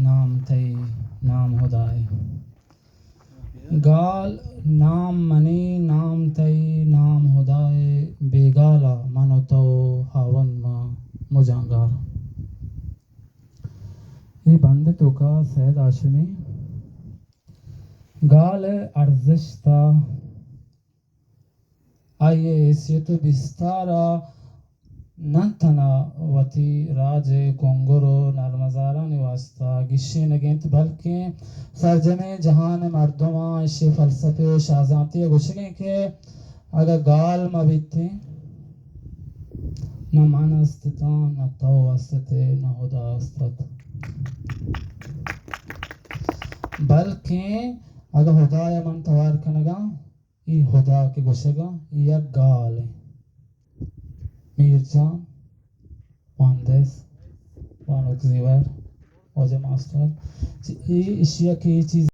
نام تئی نام خدائے گال نام منی نام تئی نام خدائے بیگالا منو تو ہاون ما مجانگار. یہ بند تو کا سید ہاشمی گال ارزش تا آئیے حیثیت بستارا ننتنا وتی راج کنگرو نرمزارانی واسطہ گشی نگینت بلکہ فرجم جہان مردماں اسی فلسفے شازانتی گوشگیں کہ اگر گال مبیتے نہ من استتا نہ تو استتے نہ خدا استت بلکہ اگر خدا یا من توار کنگا ای خدا کے گوشگا یا گال ہے میرجان مہندس وانوک زیور اوجہ ماسٹر ای اشیاء کی چیز